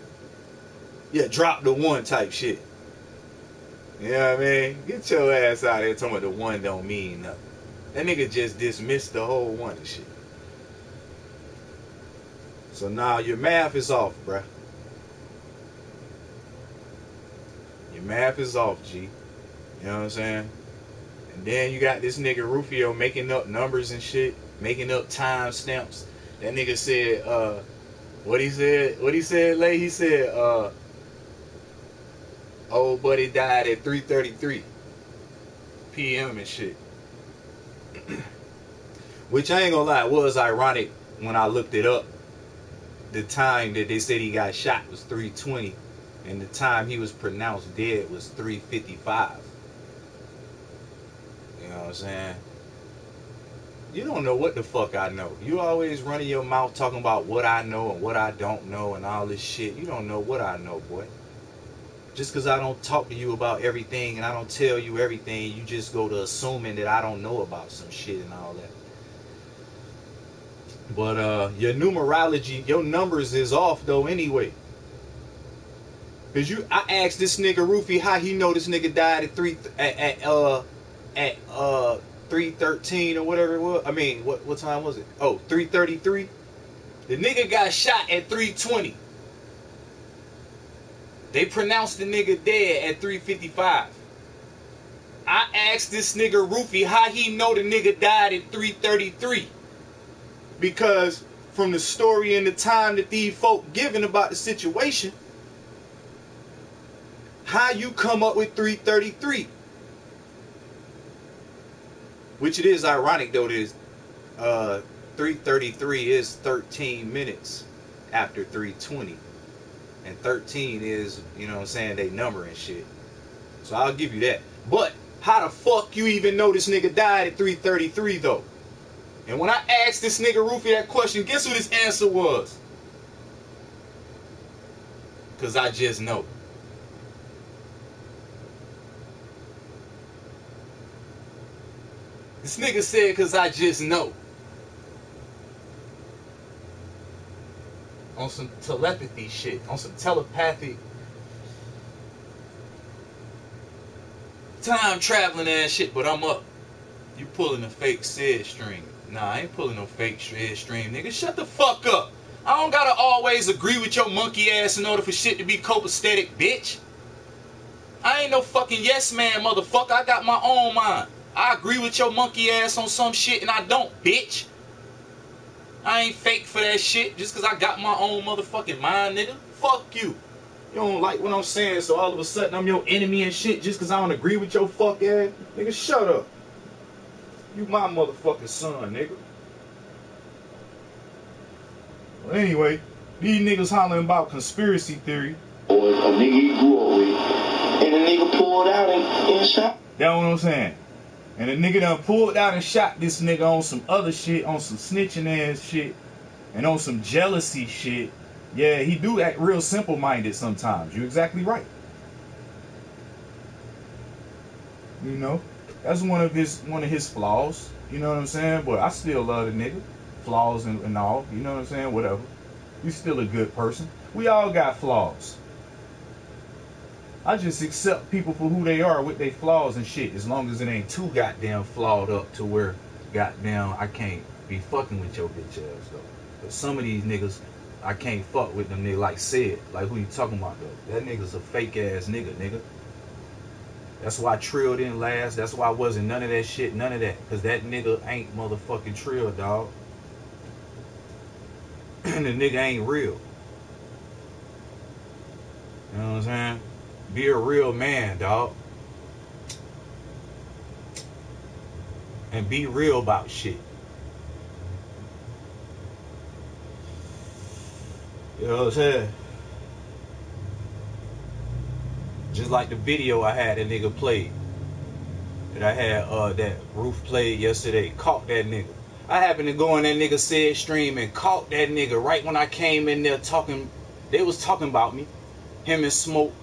Yeah, drop the 1 type shit. You know what I mean? Get your ass out of here talking about the 1 don't mean nothing. That nigga just dismissed the whole 1 and shit. So now your math is off, bruh. Your math is off, G. You know what I'm saying? And then you got this nigga Rufio making up numbers and shit, making up time stamps. That nigga said, what he said, Lay? He said, old buddy died at 3:33 p.m. and shit. Which I ain't gonna lie, it was ironic when I looked it up. The time that they said he got shot was 3:20, and the time he was pronounced dead was 3:55. You know what I'm saying? You don't know what the fuck I know. You always running your mouth talking about what I know and what I don't know and all this shit. You don't know what I know, boy. Just because I don't talk to you about everything and I don't tell you everything, you just go to assuming that I don't know about some shit and all that. But your numerology, your numbers is off though anyway. Cause I asked this nigga Rufy how he know this nigga died at 3:13 or whatever it was. I mean, what time was it? Oh, 3:33. The nigga got shot at 3:20. They pronounced the nigga dead at 3:55. I asked this nigga Rufy how he know the nigga died at 3:33. Because from the story and the time that these folk giving about the situation, how you come up with 3:33? Which it is ironic though, that 3:33 is 13 minutes after 3:20. And 13 is, you know what I'm saying, they number and shit. So I'll give you that. But how the fuck you even know this nigga died at 3:33 though? And when I asked this nigga Rufy that question, guess what his answer was? Cause I just know. This nigga said, cause I just know. On some telepathy shit. On some telepathic time traveling ass shit. But I'm up. You pulling a fake Sid stream. Nah, I ain't pulling no fake Sid stream, nigga. Shut the fuck up. I don't gotta always agree with your monkey ass in order for shit to be copacetic, bitch. I ain't no fucking yes man, motherfucker. I got my own mind. I agree with your monkey ass on some shit and I don't, bitch. I ain't fake for that shit just cause I got my own motherfucking mind, nigga. Fuck you. You don't like what I'm saying, so all of a sudden I'm your enemy and shit just cause I don't agree with your fuck ass. Nigga, shut up. You my motherfucking son, nigga. Well, anyway, these niggas hollering about conspiracy theory. Or a nigga he grew up with. And the nigga pulled out and shot. That's what I'm saying. And the nigga done pulled out and shot this nigga on some other shit, on some snitching ass shit, and on some jealousy shit. Yeah, he do act real simple-minded sometimes. You're exactly right. You know, that's one of his flaws. You know what I'm saying? But I still love the nigga. Flaws and all. You know what I'm saying? Whatever. He's still a good person. We all got flaws. I just accept people for who they are with their flaws and shit, as long as it ain't too goddamn flawed up to where goddamn I can't be fucking with your bitch ass though. But some of these niggas, I can't fuck with them niggas like Sid. Like who you talking about though? That nigga's a fake ass nigga. That's why Trill didn't last. That's why I wasn't none of that shit, none of that. Cause that nigga ain't motherfucking Trill, dog. And the nigga ain't real. You know what I'm saying? Be a real man, dog. And be real about shit. You know what I'm saying? Just like the video I had that nigga played. That I had that Roof played yesterday. Caught that nigga. I happened to go in that nigga Sid stream and caught that nigga right when I came in there talking. They was talking about me. Him and Smoke.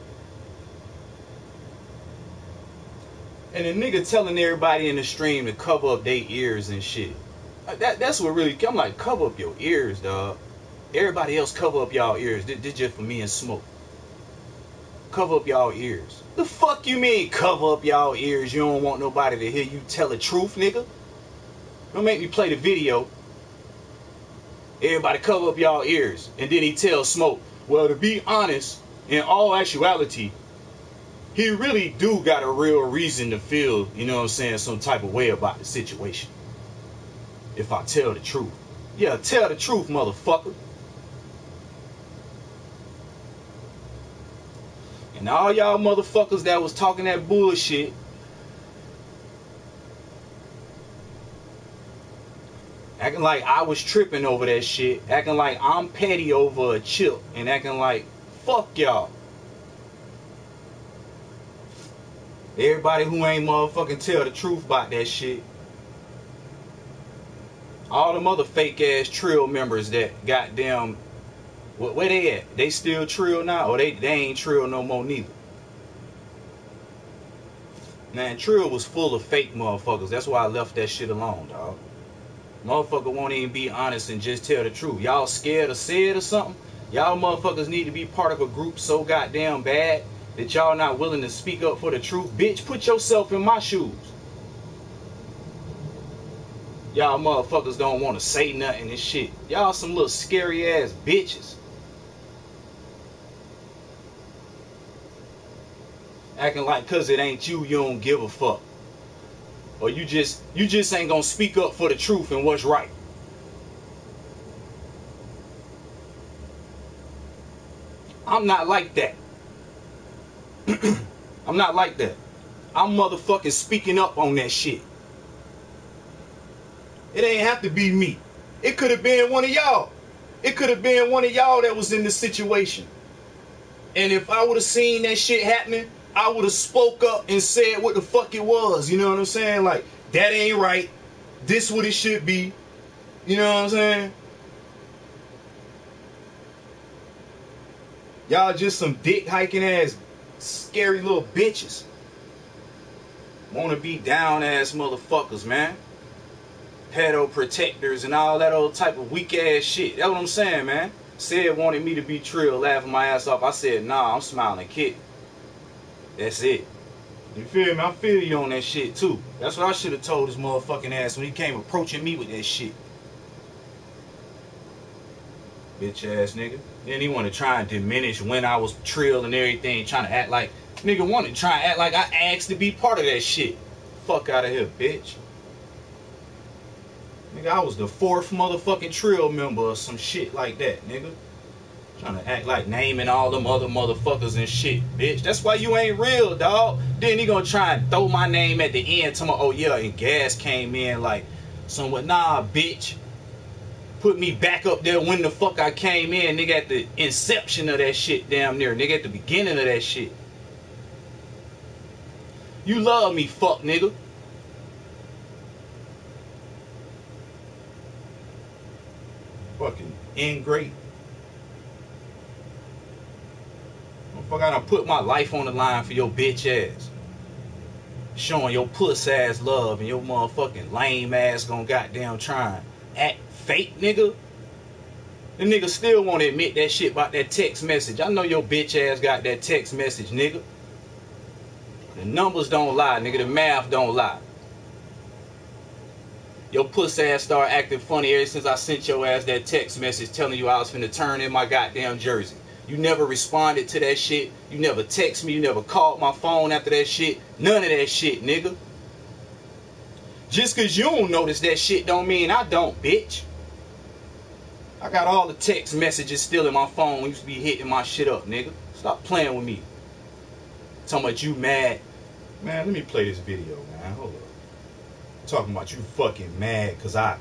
And the nigga telling everybody in the stream to cover up their ears and shit. That's what really, I'm like, cover up your ears, dog. Everybody else cover up y'all ears. This just for me and Smoke. Cover up y'all ears. The fuck you mean cover up y'all ears? You don't want nobody to hear you tell the truth, nigga? Don't make me play the video. Everybody cover up y'all ears. And then he tells Smoke, well, to be honest, in all actuality, he really do got a real reason to feel, you know what I'm saying, some type of way about the situation. If I tell the truth. Yeah, tell the truth, motherfucker. And all y'all motherfuckers that was talking that bullshit, acting like I was tripping over that shit, acting like I'm petty over a chip, and acting like, fuck y'all. Everybody who ain't motherfucking tell the truth about that shit. All them other fake ass Trill members that goddamn, where they at? They still Trill now? Or they ain't Trill no more neither. Man, Trill was full of fake motherfuckers. That's why I left that shit alone, dog. Motherfucker won't even be honest and just tell the truth. Y'all scared to say it or something? Y'all motherfuckers need to be part of a group so goddamn bad that y'all not willing to speak up for the truth. Bitch, put yourself in my shoes. Y'all motherfuckers don't want to say nothing and shit. Y'all some little scary ass bitches. Acting like cause it ain't you, you don't give a fuck. Or you just ain't gonna speak up for the truth and what's right. I'm not like that. I'm not like that. I'm motherfucking speaking up on that shit. It ain't have to be me. It could have been one of y'all. It could have been one of y'all that was in the situation. And if I would have seen that shit happening, I would have spoke up and said what the fuck it was. You know what I'm saying? Like, that ain't right. This what it should be. You know what I'm saying? Y'all just some dick hiking ass scary little bitches. Wanna be down ass motherfuckers, man. Pedo protectors and all that old type of weak ass shit. That's what I'm saying, man. Said wanted me to be trill, laughing my ass off. I said, nah, I'm smiling kid. That's it. You feel me? I feel you on that shit too. That's what I should have told his motherfucking ass when he came approaching me with that shit. Bitch ass nigga. Then he want to try and diminish when I was trill and everything, trying to act like, nigga wanted to try and act like I asked to be part of that shit. Fuck out of here, bitch. Nigga, I was the 4th motherfucking trill member or some shit like that, nigga. Trying to act like naming all them other motherfuckers and shit, bitch. That's why you ain't real, dog. Then he gonna try and throw my name at the end, talking about, oh yeah, and Gas came in like somewhat. Nah, bitch. Put me back up there when the fuck I came in, nigga, at the inception of that shit, damn near, nigga, at the beginning of that shit. You love me, fuck, nigga. Fucking ingrate. Motherfucker, I done put my life on the line for your bitch ass. Showing your puss ass love and your motherfucking lame ass gonna goddamn try and act fake, nigga. The nigga still won't admit that shit about that text message. I know your bitch ass got that text message, nigga. The numbers don't lie, nigga. The math don't lie. Your puss ass started acting funny ever since I sent your ass that text message telling you I was finna turn in my goddamn jersey. You never responded to that shit. You never text me. You never called my phone after that shit. None of that shit, nigga. Just cause you don't notice that shit don't mean I don't, bitch. I got all the text messages still in my phone. Used to be hitting my shit up, nigga. Stop playing with me. Talking about you mad. Man, let me play this video, man. Hold up. Talking about you fucking mad cause I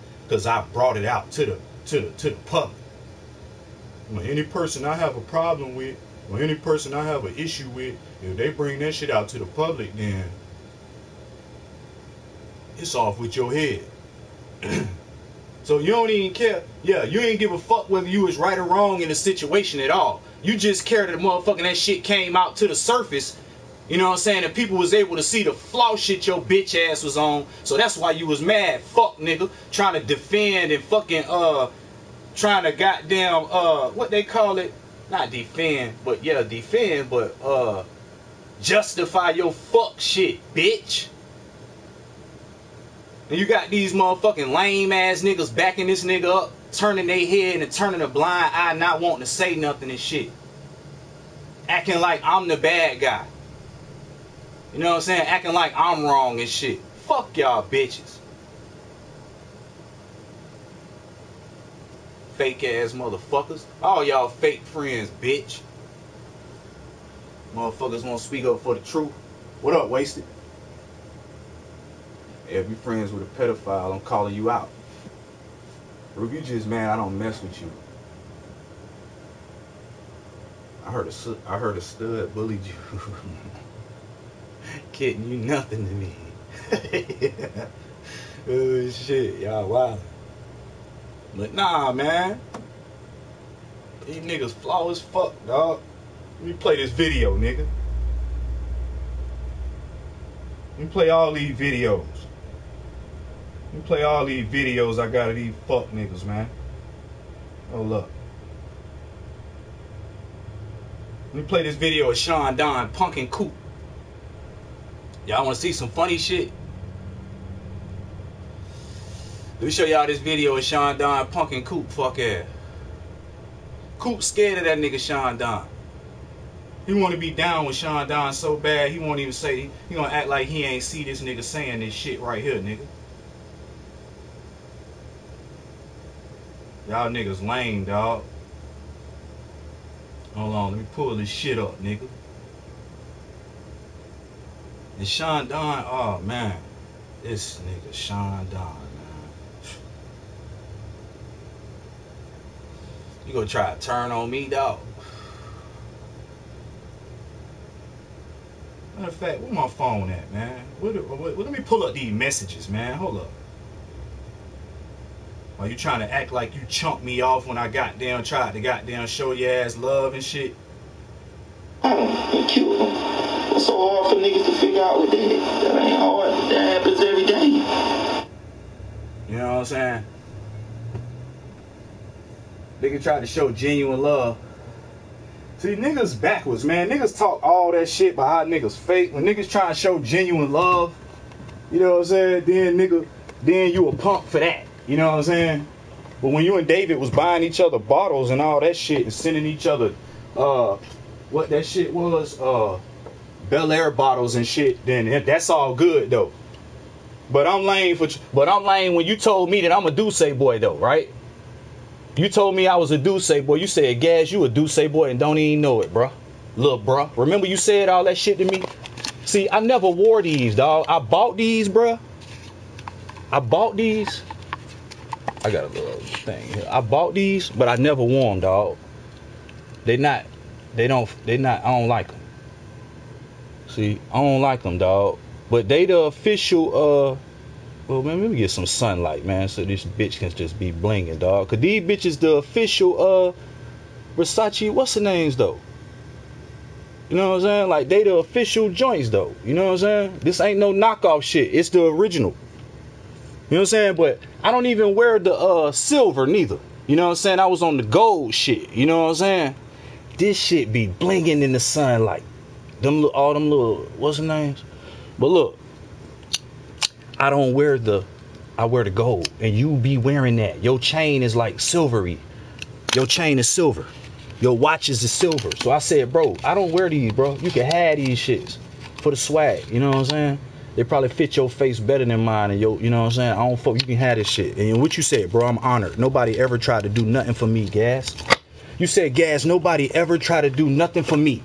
brought it out to the public. Well, any person I have a problem with, or any person I have an issue with, if they bring that shit out to the public, then it's off with your head. So you don't even care. Yeah, you ain't give a fuck whether you was right or wrong in the situation at all. You just care that that shit came out to the surface. You know what I'm saying? And people was able to see the flaw shit your bitch ass was on. So that's why you was mad. Fuck, nigga. Trying to defend and fucking, trying to goddamn, what they call it? Not defend, but yeah, defend, but, justify your fuck shit, bitch. And you got these motherfucking lame ass niggas backing this nigga up, turning their head and turning a blind eye, not wanting to say nothing and shit. Acting like I'm the bad guy. You know what I'm saying? Acting like I'm wrong and shit. Fuck y'all bitches. Fake ass motherfuckers. All y'all fake friends, bitch. Motherfuckers won't speak up for the truth. What up, Wasted? If you friends with a pedophile, I'm calling you out. Or if you just mad, I don't mess with you. I heard a stud bullied you. Kidding, you nothing to me. Oh shit, y'all wild. But nah, man. These niggas flaw as fuck, dog. Let me play this video, nigga. Let me play all these videos. Let me play all these videos I got of these fuck niggas, man. Hold up. Let me play this video of Sean Don punking Coop. Y'all want to see some funny shit? Let me show y'all this video of Sean Don punking Coop, fuck ass. Coop scared of that nigga Sean Don. He want to be down with Sean Don so bad, he won't even say, he gonna act like he ain't see this nigga saying this shit right here, nigga. Y'all niggas lame, dog. Hold on, let me pull this shit up, nigga. And Sean Don, oh man. This nigga Sean Don, man. You gonna try to turn on me, dog? Matter of fact, where my phone at, man? Let me pull up these messages, man. Hold up. Are you trying to act like you chunked me off when I goddamn tried to goddamn show your ass love and shit? Oh, cute. It's so hard for niggas to figure out what that. That ain't hard. That happens every day. You know what I'm saying? Nigga tried to show genuine love. See, niggas backwards, man. Niggas talk all that shit about how niggas fake. When niggas try to show genuine love, you know what I'm saying? Then you a punk for that. You know what I'm saying? But when you and David was buying each other bottles and all that shit and sending each other, what that shit was, Bel Air bottles and shit, then that's all good though. But I'm lame when you told me that I'm a Duce boy though, right? You told me I was a Duce boy. You said, Gaz, you a Duce boy and don't even know it, bruh. Little bruh. Remember you said all that shit to me? See, I never wore these, dog. I bought these, bruh. I bought these. I got a little thing here. I bought these, but I never wore them, dog. I don't like them. See, I don't like them, dog. But they the official, well, man, let me get some sunlight, man, so this bitch can just be blinging, dog. Cause these bitches the official, Versace, what's the names, though? You know what I'm saying? Like, they the official joints, though. You know what I'm saying? This ain't no knockoff shit. It's the original. You know what I'm saying? But I don't even wear the, silver, neither. You know what I'm saying? I was on the gold shit. You know what I'm saying? This shit be blinging in the sunlight. All them little, what's the names? But look, I wear the gold, and you be wearing that. Your chain is like silvery. Your chain is silver. Your watches is silver. So I said, bro, I don't wear these, bro. You can have these shits for the swag. You know what I'm saying? They probably fit your face better than mine, and you know what I'm saying? I don't fuck. You can have this shit. And what you said, bro, I'm honored. Nobody ever tried to do nothing for me, Gas. You said, Gas, nobody ever tried to do nothing for me.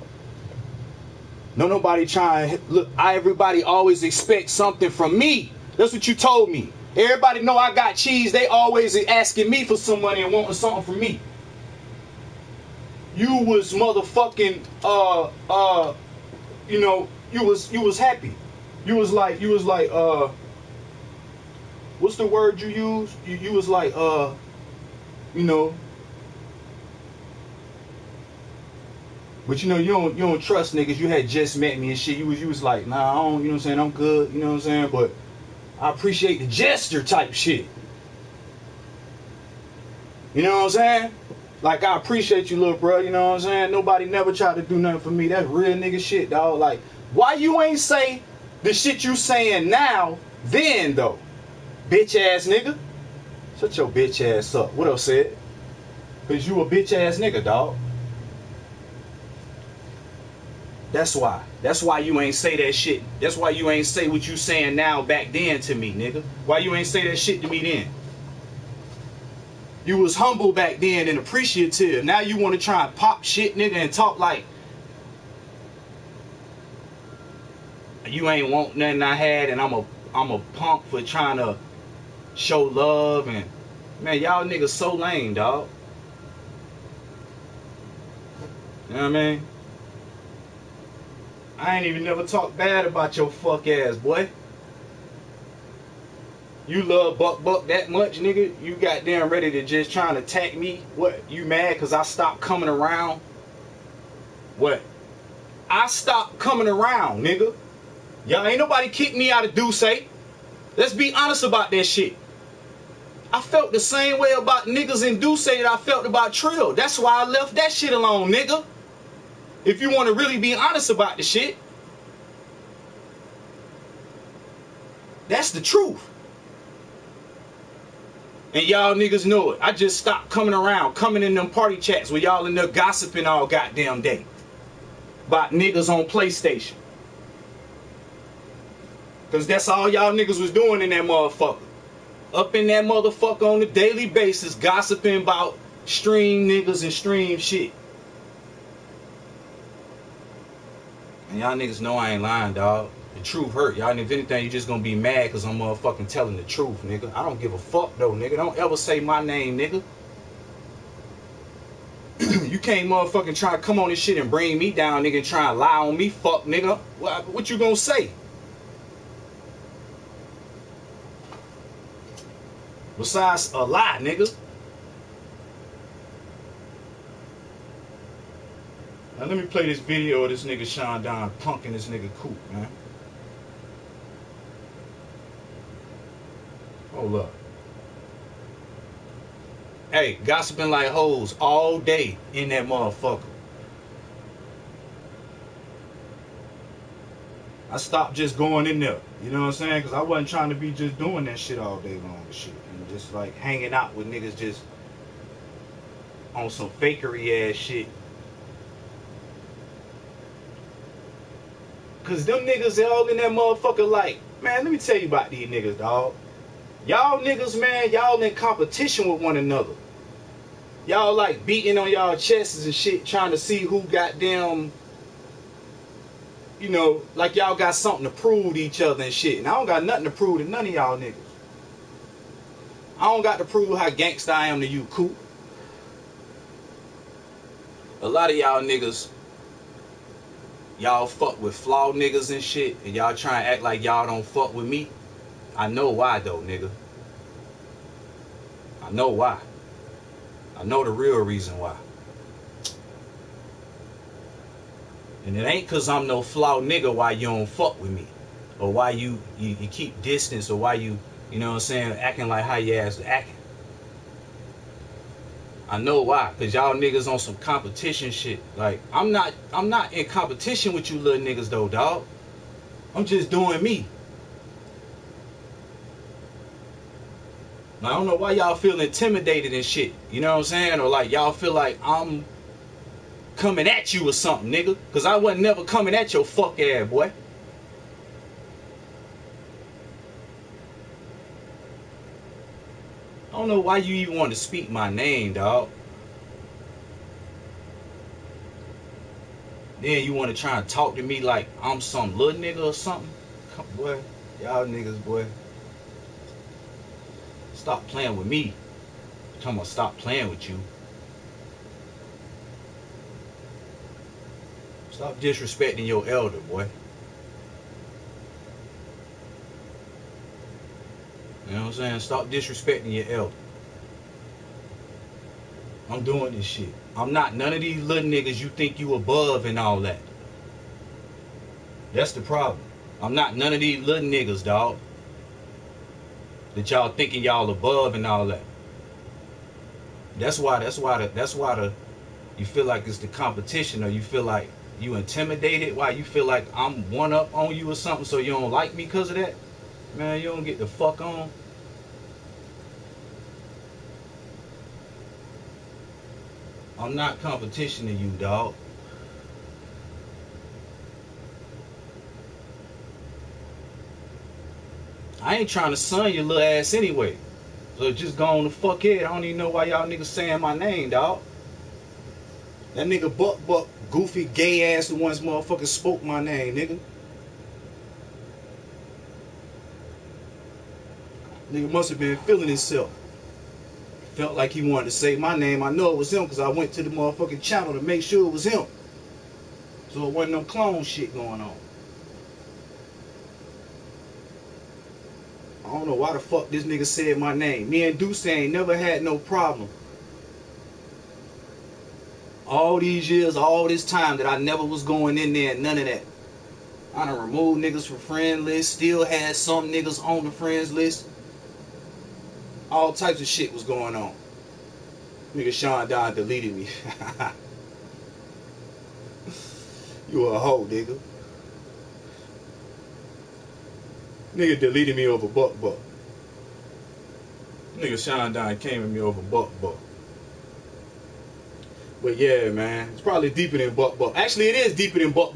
Nobody trying. Look, everybody always expects something from me. That's what you told me. Everybody know I got cheese. They always asking me for some money and wanting something from me. You was motherfucking, you know, you was happy. You was like, what's the word you use? You was like, you know. But you know, you don't trust niggas. You had just met me and shit. You was like, nah, I don't, you know what I'm saying? I'm good, you know what I'm saying? But I appreciate the gesture type shit. You know what I'm saying? Like, I appreciate you, little bro, you know what I'm saying? Nobody never tried to do nothing for me. That's real nigga shit, dog. Like, why you ain't say the shit you saying now, then, though? Bitch ass nigga. Shut your bitch ass up. What else said? Because you a bitch ass nigga, dog. That's why. That's why you ain't say that shit. That's why you ain't say what you saying now back then to me, nigga. Why you ain't say that shit to me then? You was humble back then and appreciative. Now you want to try and pop shit, nigga, and talk like you ain't want nothing I had, and I'm a punk for trying to show love. And man, y'all niggas so lame, dog. You know what I mean? I ain't even never talked bad about your fuck ass, boy. You love Buck that much, nigga? You goddamn ready to just trying to attack me? What? You mad because I stopped coming around? What? I stopped coming around, nigga. Y'all ain't nobody kicked me out of Duce. Let's be honest about that shit. I felt the same way about niggas in Duce that I felt about Trill. That's why I left that shit alone, nigga. If you want to really be honest about the shit. That's the truth. And y'all niggas know it. I just stopped coming in them party chats where y'all in there gossiping all goddamn day about niggas on PlayStation. Because that's all y'all niggas was doing in that motherfucker. Up in that motherfucker on a daily basis, gossiping about stream niggas and stream shit. And y'all niggas know I ain't lying, dog. The truth hurt. Y'all, and if anything, you just gonna be mad because I'm motherfucking telling the truth, nigga. I don't give a fuck, though, nigga. Don't ever say my name, nigga. You can't motherfucking try to come on this shit and bring me down, nigga, and try to lie on me, fuck, nigga. What you gonna say? Besides a lie, nigga. Now let me play this video of this nigga Sardine punking this nigga Coop, man. Hold up. Hey, gossiping like hoes all day in that motherfucker. I stopped just going in there. You know what I'm saying? Because I wasn't trying to be just doing that shit all day long and shit. And just like hanging out with niggas just on some fakery ass shit. Because them niggas, they all in that motherfucker like, man, let me tell you about these niggas, dog. Y'all niggas, man, y'all in competition with one another. Y'all like beating on y'all chests and shit, trying to see who goddamn, you know, like y'all got something to prove to each other and shit. And I don't got nothing to prove to none of y'all niggas. I don't got to prove how gangsta I am to you, Coop. A lot of y'all niggas, y'all fuck with flawed niggas and shit, and y'all try and act like y'all don't fuck with me. I know why though, nigga. I know why. I know the real reason why. And it ain't cause I'm no flawed nigga why you don't fuck with me. Or why you keep distance, or why you know what I'm saying, acting like how your ass acting. I know why, cause y'all niggas on some competition shit. Like, I'm not in competition with you little niggas though, dog. I'm just doing me. I don't know why y'all feel intimidated and shit. You know what I'm saying? Or like y'all feel like I'm coming at you or something, nigga. Cause I wasn't never coming at your fuck ass, boy. I don't know why you even want to speak my name, dog. Then you want to try and talk to me like I'm some little nigga or something. Come, boy, y'all niggas, boy. Stop playing with me. I'm talking about stop playing with you. Stop disrespecting your elder, boy. You know what I'm saying? Stop disrespecting your elder. I'm doing this shit. I'm not none of these little niggas you think you above and all that. That's the problem. I'm not none of these little niggas, dog. That y'all thinking y'all above and all that. That's why you feel like it's the competition, or you feel like you intimidated. Why you feel like I'm one up on you or something, so you don't like me because of that? Man, you don't get the fuck on. I'm not competition to you, dog. I ain't trying to son your little ass anyway. So just go on the fuck head. I don't even know why y'all niggas saying my name, dog. That nigga Buck, goofy, gay ass, the ones motherfuckers spoke my name, nigga. Nigga must have been feeling himself. Felt like he wanted to say my name. I know it was him because I went to the motherfucking channel to make sure it was him. So it wasn't no clone shit going on. I don't know why the fuck this nigga said my name. Me and Deuce ain't never had no problem. All these years, all this time that I never was going in there and none of that. I done removed niggas from friend list. Still had some niggas on the friends list. All types of shit was going on. Nigga Sean Don deleted me. You a hoe, nigga. Nigga deleted me over buck. Nigga Sean Don came at me over buck. But yeah, man, it's probably deeper than buck. Actually, it is deeper than buck.